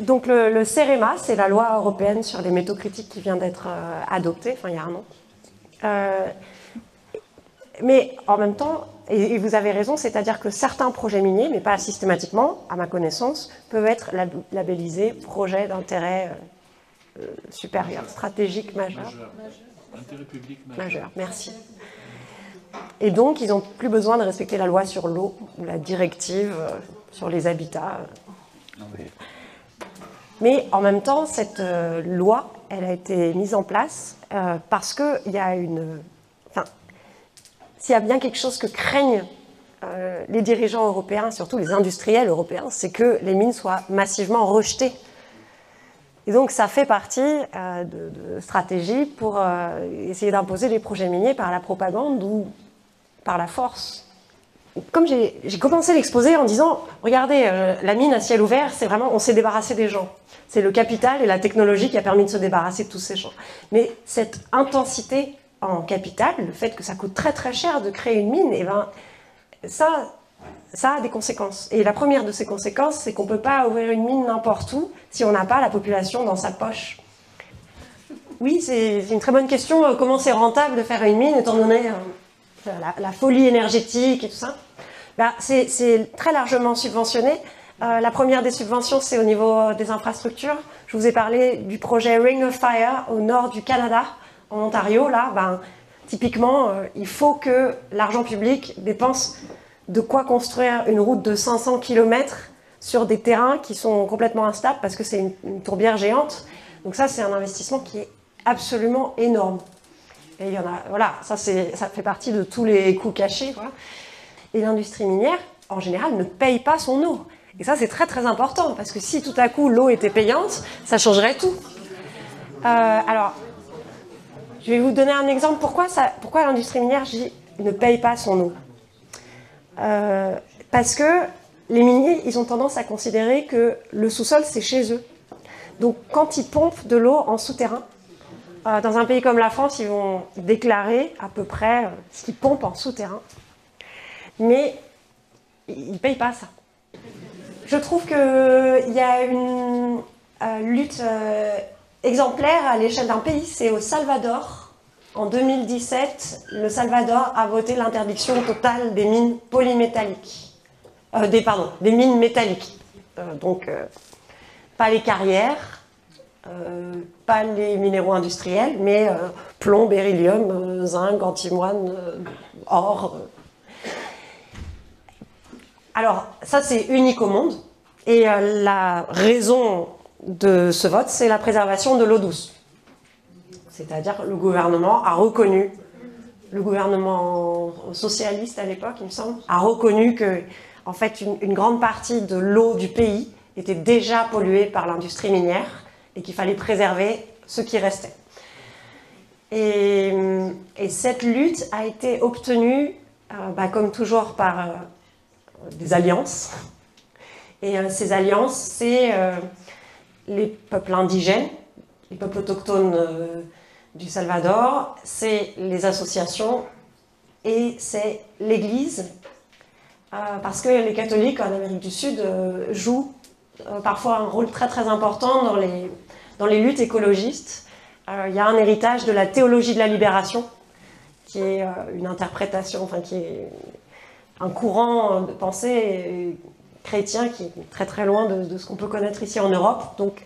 Donc le CEREMA, c'est la loi européenne sur les métaux critiques qui vient d'être adoptée, enfin il y a un an. Mais en même temps, et vous avez raison, c'est-à-dire que certains projets miniers, mais pas systématiquement, à ma connaissance, peuvent être labellisés projets d'intérêt supérieur, stratégique majeur. Intérêt public majeur. Merci. Et donc, ils n'ont plus besoin de respecter la loi sur l'eau ou la directive sur les habitats. Mais en même temps, cette loi, elle a été mise en place parce qu'il y a une... Enfin, s'il y a bien quelque chose que craignent les dirigeants européens, surtout les industriels européens, c'est que les mines soient massivement rejetées. Et donc, ça fait partie de stratégies pour essayer d'imposer les projets miniers par la propagande ou par la force. Comme j'ai commencé l'exposé en disant, regardez, la mine à ciel ouvert, c'est vraiment, on s'est débarrassé des gens. C'est le capital et la technologie qui a permis de se débarrasser de tous ces gens. Mais cette intensité en capital, le fait que ça coûte très très cher de créer une mine, eh ben, ça a des conséquences. Et la première de ces conséquences, c'est qu'on ne peut pas ouvrir une mine n'importe où si on n'a pas la population dans sa poche. Oui, c'est une très bonne question. Comment c'est rentable de faire une mine, étant donné la folie énergétique et tout ça? Ben, c'est très largement subventionné. La première des subventions, c'est au niveau des infrastructures. Je vous ai parlé du projet Ring of Fire au nord du Canada, en Ontario. Là, ben, typiquement, il faut que l'argent public dépense de quoi construire une route de 500 km sur des terrains qui sont complètement instables parce que c'est une tourbière géante. Donc ça, c'est un investissement qui est absolument énorme. Et il y en a, voilà, ça fait partie de tous les coûts cachés, quoi. Et l'industrie minière, en général, ne paye pas son eau. Et ça, c'est très très important, parce que si tout à coup l'eau était payante, ça changerait tout. Alors, je vais vous donner un exemple. Pourquoi l'industrie minière ne paye pas son eau? Parce que les miniers, ils ont tendance à considérer que le sous-sol, c'est chez eux. Donc, quand ils pompent de l'eau en souterrain, dans un pays comme la France, ils vont déclarer à peu près ce qu'ils pompent en souterrain. Mais ils ne payent pas ça. Je trouve qu'il y a une lutte exemplaire à l'échelle d'un pays, c'est au Salvador. En 2017, le Salvador a voté l'interdiction totale des mines polymétalliques. Des mines métalliques. Donc, pas les carrières, pas les minéraux industriels, mais plomb, beryllium, zinc, antimoine, or. Alors, ça, c'est unique au monde. Et la raison de ce vote, c'est la préservation de l'eau douce. C'est-à-dire le gouvernement a reconnu, le gouvernement socialiste à l'époque, il me semble, a reconnu que, en fait, une grande partie de l'eau du pays était déjà polluée par l'industrie minière et qu'il fallait préserver ce qui restait. Et cette lutte a été obtenue, comme toujours, par des alliances. Et ces alliances, c'est les peuples indigènes, les peuples autochtones du Salvador, c'est les associations et c'est l'Église, parce que les catholiques en Amérique du Sud jouent parfois un rôle très très important dans les luttes écologistes. Il y a un héritage de la théologie de la libération, qui est une interprétation, enfin qui est un courant de pensée chrétien qui est très très loin de ce qu'on peut connaître ici en Europe. Donc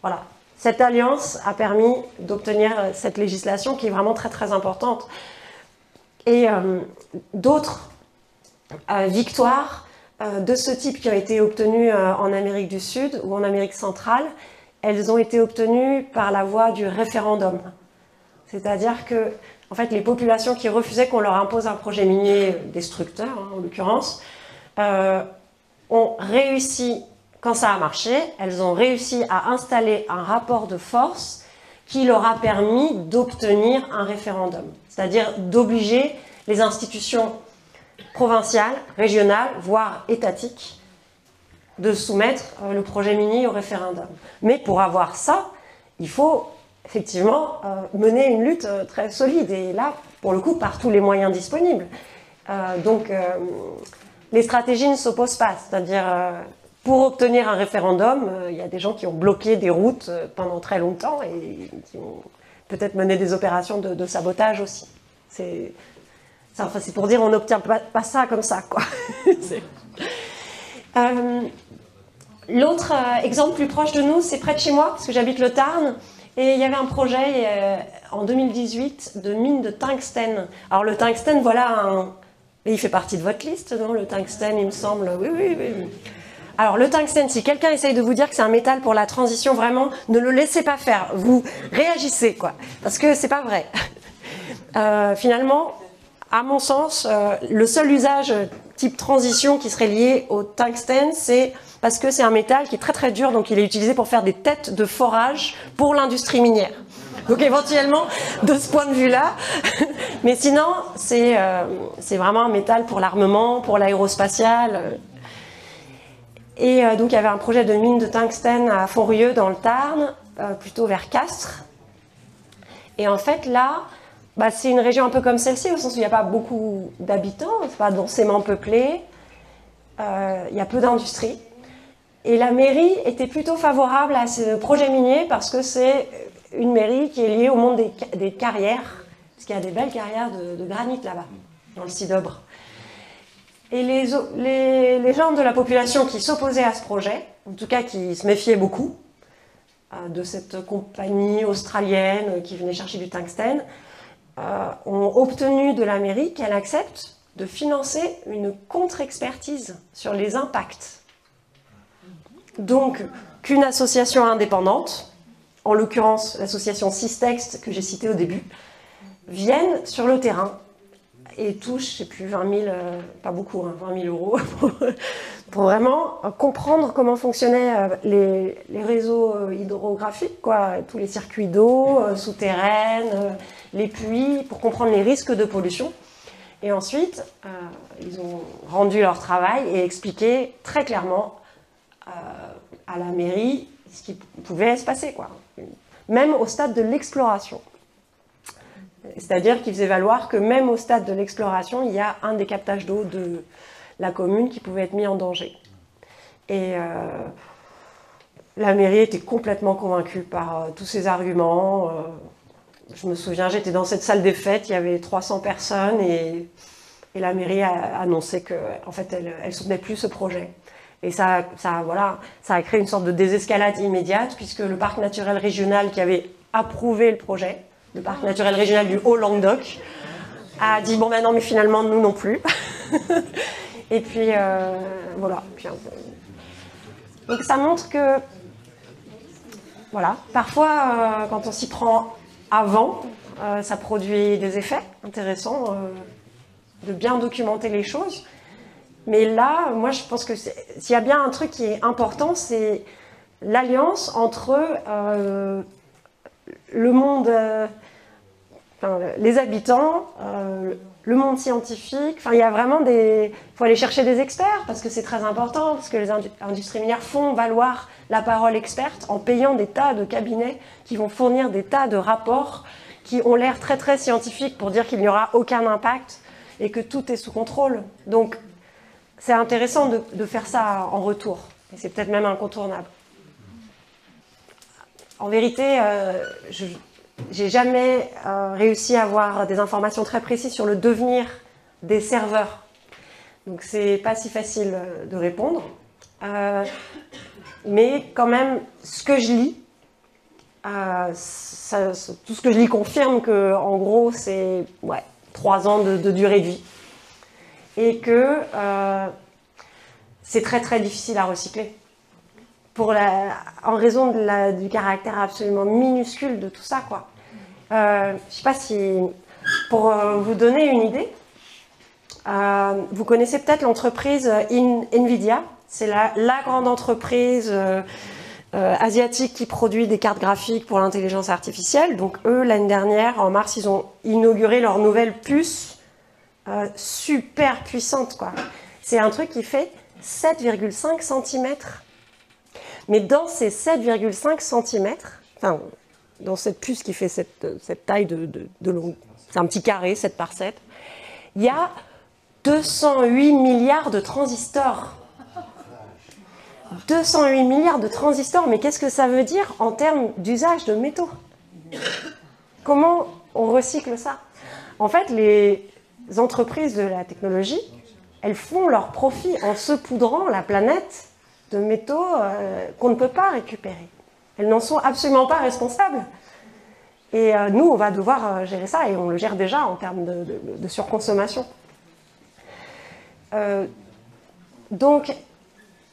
voilà, cette alliance a permis d'obtenir cette législation qui est vraiment très très importante. Et d'autres victoires de ce type qui ont été obtenues en Amérique du Sud ou en Amérique centrale, elles ont été obtenues par la voie du référendum. C'est-à-dire que en fait, les populations qui refusaient qu'on leur impose un projet minier destructeur, en l'occurrence, ont réussi, quand ça a marché, elles ont réussi à installer un rapport de force qui leur a permis d'obtenir un référendum. C'est-à-dire d'obliger les institutions provinciales, régionales, voire étatiques, de soumettre le projet minier au référendum. Mais pour avoir ça, il faut effectivement mener une lutte très solide, et là, pour le coup, par tous les moyens disponibles. Donc, les stratégies ne s'opposent pas, c'est-à-dire, pour obtenir un référendum, il y a des gens qui ont bloqué des routes pendant très longtemps et qui ont peut-être mené des opérations de sabotage aussi. C'est pour dire on n'obtient pas ça comme ça, quoi. L'autre exemple plus proche de nous, c'est près de chez moi, parce que j'habite le Tarn, et il y avait un projet en 2018 de mine de tungstène. Alors le tungstène, voilà, il fait partie de votre liste, non? Le tungstène, il me semble, oui. Alors le tungstène, si quelqu'un essaye de vous dire que c'est un métal pour la transition, vraiment, ne le laissez pas faire, vous réagissez, quoi, parce que c'est pas vrai. Finalement, à mon sens, le seul usage type transition qui serait lié au tungstène, c'est parce que c'est un métal qui est très très dur, donc il est utilisé pour faire des têtes de forage pour l'industrie minière. Donc éventuellement, de ce point de vue-là, mais sinon, c'est vraiment un métal pour l'armement, pour l'aérospatial. Et donc il y avait un projet de mine de tungstène à Fontrieux dans le Tarn, plutôt vers Castres. Et en fait là, c'est une région un peu comme celle-ci, au sens où il n'y a pas beaucoup d'habitants, c'est pas densément peuplé, il y a peu d'industrie. Et la mairie était plutôt favorable à ce projet minier parce que c'est une mairie qui est liée au monde des carrières, parce qu'il y a des belles carrières de granit là-bas, dans le Sidobre. Et les gens de la population qui s'opposaient à ce projet, en tout cas qui se méfiaient beaucoup de cette compagnie australienne qui venait chercher du tungstène, ont obtenu de la mairie qu'elle accepte de financer une contre-expertise sur les impacts. Donc, qu'une association indépendante, en l'occurrence l'association Systext que j'ai citée au début, vienne sur le terrain et touche, je ne sais plus, 20 000, pas beaucoup, 20 000 euros, pour vraiment comprendre comment fonctionnaient les réseaux hydrographiques, quoi, tous les circuits d'eau souterraines, les puits, pour comprendre les risques de pollution. Et ensuite, ils ont rendu leur travail et expliqué très clairement à la mairie ce qui pouvait se passer, quoi. Même au stade de l'exploration. C'est-à-dire qu'ils faisaient valoir que même au stade de l'exploration, il y a un des captages d'eau de la commune qui pouvait être mis en danger. Et la mairie était complètement convaincue par tous ces arguments. Je me souviens, j'étais dans cette salle des fêtes, il y avait 300 personnes et la mairie a annoncé qu'en fait, elle soutenait plus ce projet. Et ça a créé une sorte de désescalade immédiate, puisque le parc naturel régional qui avait approuvé le projet, le parc naturel régional du Haut-Languedoc, a dit « bon, non, mais finalement, nous non plus ». Et puis, voilà. Donc ça montre que, voilà, parfois, quand on s'y prend avant, ça produit des effets intéressants, de bien documenter les choses. Mais là, moi, je pense que s'il y a bien un truc qui est important, c'est l'alliance entre le monde, les habitants, le monde scientifique. Enfin, il y a vraiment il faut aller chercher des experts parce que c'est très important, parce que les industries minières font valoir la parole experte en payant des tas de cabinets qui vont fournir des tas de rapports qui ont l'air très très scientifiques pour dire qu'il n'y aura aucun impact et que tout est sous contrôle. Donc, c'est intéressant de faire ça en retour. Et c'est peut-être même incontournable. En vérité, j'ai jamais réussi à avoir des informations très précises sur le devenir des serveurs. Donc c'est pas si facile de répondre. Mais quand même, ce que je lis, tout ce que je lis confirme que, en gros, c'est 3 ans de durée de vie. Et que c'est très très difficile à recycler. En raison du caractère absolument minuscule de tout ça, quoi. Je ne sais pas si, pour vous donner une idée, vous connaissez peut-être l'entreprise Nvidia. C'est la grande entreprise asiatique qui produit des cartes graphiques pour l'intelligence artificielle. Donc eux, l'année dernière, en mars, ils ont inauguré leur nouvelle puce super puissante, quoi. C'est un truc qui fait 7,5 cm. Mais dans ces 7,5 cm, enfin, dans cette puce qui fait cette taille de long, c'est un petit carré, 7 par 7, il y a 208 milliards de transistors. 208 milliards de transistors, mais qu'est-ce que ça veut dire en termes d'usage de métaux? Comment on recycle ça? En fait, les entreprises de la technologie, elles font leur profit en saupoudrant la planète de métaux qu'on ne peut pas récupérer. Elles n'en sont absolument pas responsables. Et nous, on va devoir gérer ça, et on le gère déjà en termes de surconsommation. Donc,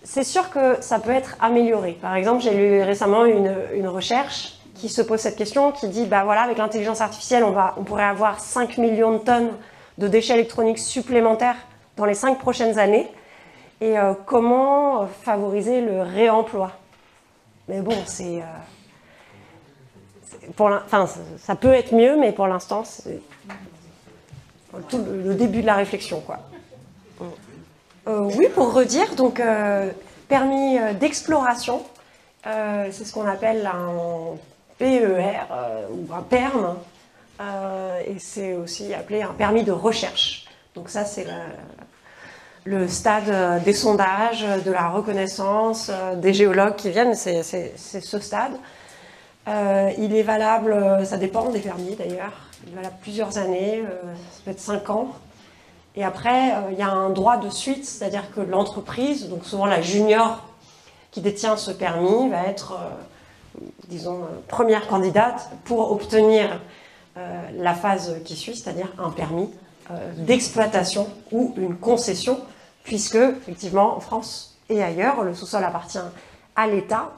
c'est sûr que ça peut être amélioré. Par exemple, j'ai lu récemment une recherche qui se pose cette question, qui dit, bah voilà, avec l'intelligence artificielle, on pourrait avoir 5 millions de tonnes de déchets électroniques supplémentaires dans les 5 prochaines années. Et comment favoriser le réemploi? Mais bon, enfin, ça peut être mieux, mais pour l'instant, c'est le début de la réflexion, quoi. Oui, pour redire, donc permis d'exploration, c'est ce qu'on appelle un PER ou un PERM, et c'est aussi appelé un permis de recherche. Donc ça, c'est le stade des sondages, de la reconnaissance, des géologues qui viennent, c'est ce stade. Il est valable, ça dépend des permis d'ailleurs, il est valable plusieurs années, ça peut être 5 ans. Et après, il y a un droit de suite, c'est-à-dire que l'entreprise, donc souvent la junior qui détient ce permis, va être, disons, première candidate pour obtenir la phase qui suit, c'est-à-dire un permis d'exploitation ou une concession, puisque, effectivement, en France et ailleurs, le sous-sol appartient à l'État.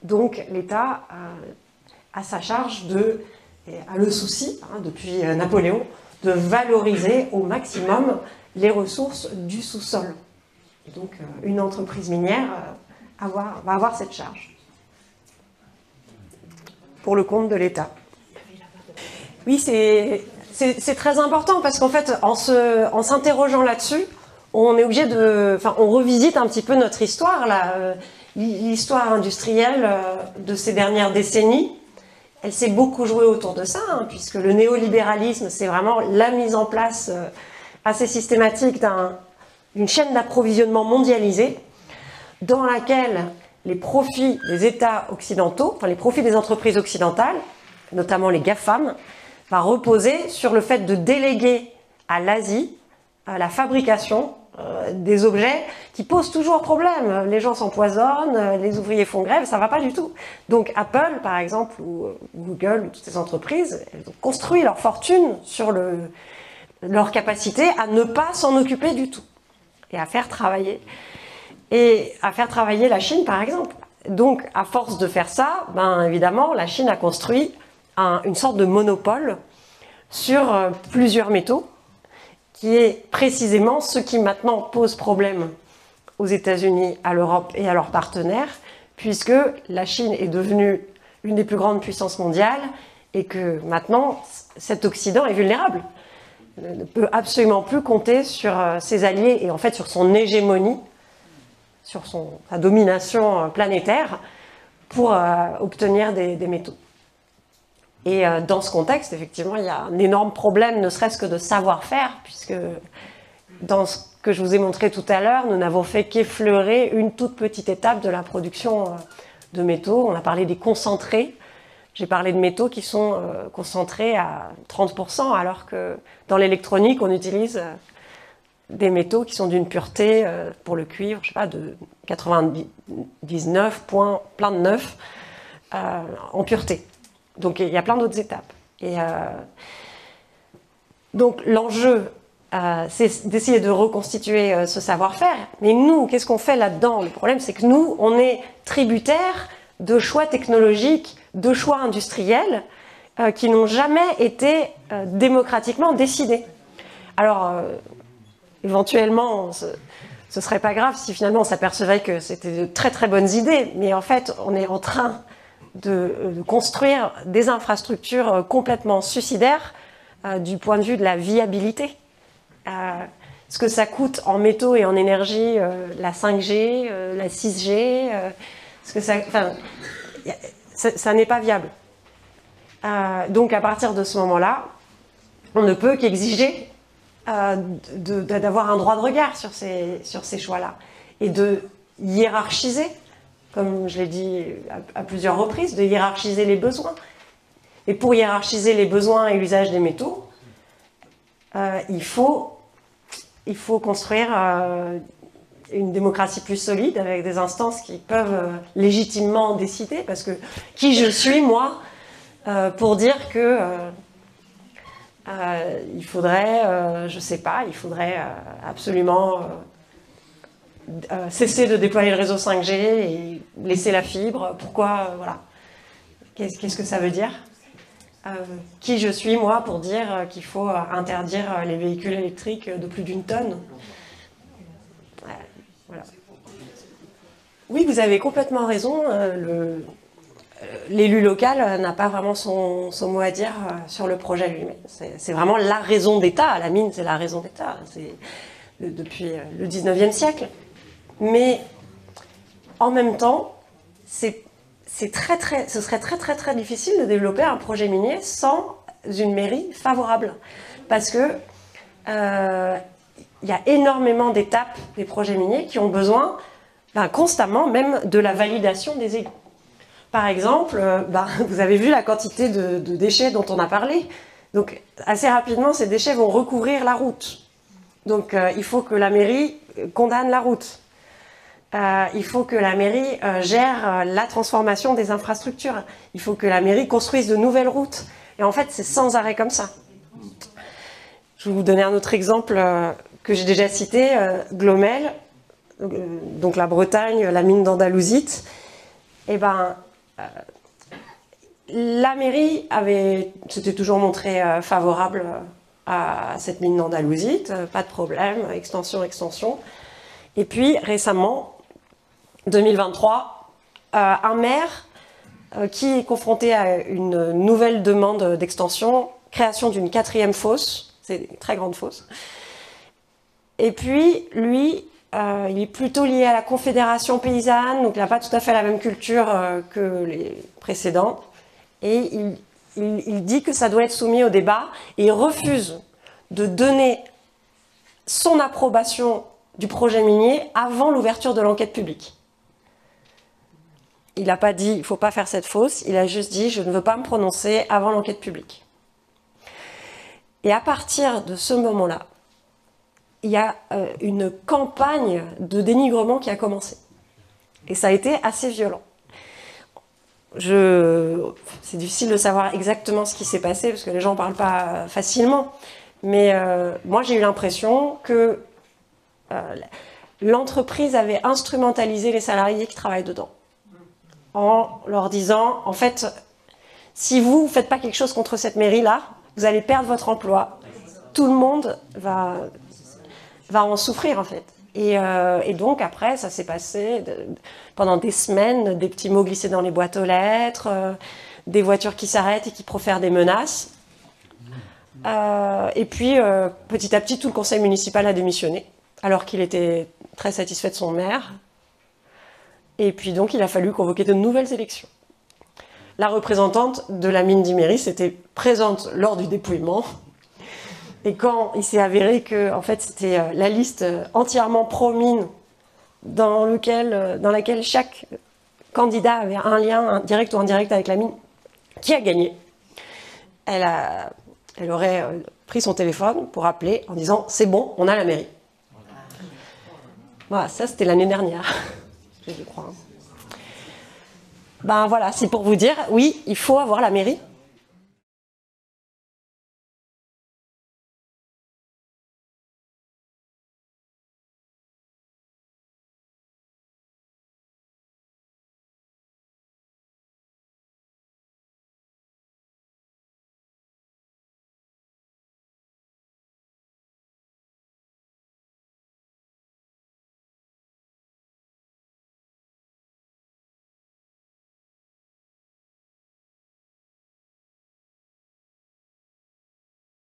Donc, l'État a sa charge a le souci, depuis Napoléon, de valoriser au maximum les ressources du sous-sol. Et donc, une entreprise minière va avoir cette charge pour le compte de l'État. Oui, c'est très important parce qu'en fait, en s'interrogeant là-dessus, on est obligé on revisite un petit peu notre histoire, l'histoire industrielle de ces dernières décennies. Elle s'est beaucoup jouée autour de ça, puisque le néolibéralisme, c'est vraiment la mise en place assez systématique d'une chaîne d'approvisionnement mondialisée, dans laquelle les profits des États occidentaux, enfin les profits des entreprises occidentales, notamment les GAFAM, va reposer sur le fait de déléguer à l'Asie la fabrication des objets qui posent toujours problème. Les gens s'empoisonnent, les ouvriers font grève, ça ne va pas du tout. Donc Apple, par exemple, ou Google, ou toutes ces entreprises, elles ont construit leur fortune sur leur capacité à ne pas s'en occuper du tout et à faire travailler la Chine, par exemple. Donc, à force de faire ça, évidemment, la Chine a construit une sorte de monopole sur plusieurs métaux, qui est précisément ce qui maintenant pose problème aux États-Unis, à l'Europe et à leurs partenaires, puisque la Chine est devenue une des plus grandes puissances mondiales et que maintenant, cet Occident est vulnérable. Il ne peut absolument plus compter sur ses alliés et en fait sur son hégémonie, sur sa domination planétaire pour obtenir des métaux. Et dans ce contexte, effectivement, il y a un énorme problème, ne serait-ce que de savoir-faire, puisque dans ce que je vous ai montré tout à l'heure, nous n'avons fait qu'effleurer une toute petite étape de la production de métaux. On a parlé des concentrés. J'ai parlé de métaux qui sont concentrés à 30%, alors que dans l'électronique, on utilise des métaux qui sont d'une pureté, pour le cuivre, je sais pas, de 99 points, plein de 9, en pureté. Donc il y a plein d'autres étapes. Et donc l'enjeu, c'est d'essayer de reconstituer ce savoir-faire. Mais nous, qu'est-ce qu'on fait là-dedans? Le problème, c'est que nous, on est tributaires de choix technologiques, de choix industriels qui n'ont jamais été démocratiquement décidés. Alors, éventuellement, ce serait pas grave si finalement on s'apercevait que c'était de très très bonnes idées, mais en fait, on est en train de construire des infrastructures complètement suicidaires du point de vue de la viabilité. Ce que ça coûte en métaux et en énergie, la 5G, la 6G, ça n'est pas viable. Donc à partir de ce moment-là, on ne peut qu'exiger d'avoir un droit de regard sur ces choix-là et de hiérarchiser comme je l'ai dit à plusieurs reprises, de hiérarchiser les besoins. Et pour hiérarchiser les besoins et l'usage des métaux, il faut construire une démocratie plus solide avec des instances qui peuvent légitimement décider, parce que qui je suis, moi, pour dire que il faudrait, je sais pas, il faudrait absolument cesser de déployer le réseau 5G et laisser la fibre. Pourquoi, voilà. Qu'est-ce que ça veut dire? Qui je suis, moi, pour dire qu'il faut interdire les véhicules électriques de plus d'1 tonne? Voilà. Oui, vous avez complètement raison. L'élu local n'a pas vraiment son mot à dire sur le projet lui-même. C'est vraiment la raison d'État. La mine, c'est la raison d'État. C'est depuis le 19e siècle. Mais en même temps, ce serait très difficile de développer un projet minier sans une mairie favorable. Parce que il y a énormément d'étapes des projets miniers qui ont besoin constamment même de la validation des élus. Par exemple, vous avez vu la quantité de déchets dont on a parlé. Donc assez rapidement, ces déchets vont recouvrir la route. Donc il faut que la mairie condamne la route. Il faut que la mairie gère la transformation des infrastructures. Il faut que la mairie construise de nouvelles routes. Et en fait, c'est sans arrêt comme ça. Je vais vous donner un autre exemple que j'ai déjà cité, Glomel, donc la Bretagne, la mine d'andalousite. Eh ben, la mairie s'était toujours montrée favorable à cette mine d'andalousite, pas de problème, extension. Et puis récemment, 2023, un maire qui est confronté à une nouvelle demande d'extension, création d'une 4e fosse, c'est une très grande fosse. Et puis, lui, il est plutôt lié à la Confédération paysanne, donc il n'a pas tout à fait la même culture que les précédents. Et il dit que ça doit être soumis au débat, et il refuse de donner son approbation du projet minier avant l'ouverture de l'enquête publique. Il n'a pas dit « il ne faut pas faire cette fosse », il a juste dit « je ne veux pas me prononcer avant l'enquête publique ». Et à partir de ce moment-là, il y a une campagne de dénigrement qui a commencé. Et ça a été assez violent. C'est difficile de savoir exactement ce qui s'est passé, parce que les gens ne parlent pas facilement. Mais moi, j'ai eu l'impression que l'entreprise avait instrumentalisé les salariés qui travaillent dedans, en leur disant, en fait, si vous ne faites pas quelque chose contre cette mairie-là, vous allez perdre votre emploi. Tout le monde va en souffrir, en fait. Et donc, après, ça s'est passé pendant des semaines, des petits mots glissés dans les boîtes aux lettres, des voitures qui s'arrêtent et qui profèrent des menaces. Et puis, petit à petit, tout le conseil municipal a démissionné, alors qu'il était très satisfait de son maire. Et puis donc, il a fallu convoquer de nouvelles élections. La représentante de la mine d'Iméris était présente lors du dépouillement. Et quand il s'est avéré que, en fait, c'était la liste entièrement pro-mine, dans laquelle chaque candidat avait un lien direct ou indirect avec la mine, qui a gagné, elle aurait pris son téléphone pour appeler en disant « c'est bon, on a la mairie ». Voilà, ça c'était l'année dernière, je crois. Ben voilà, c'est pour vous dire, oui, il faut avoir la mairie.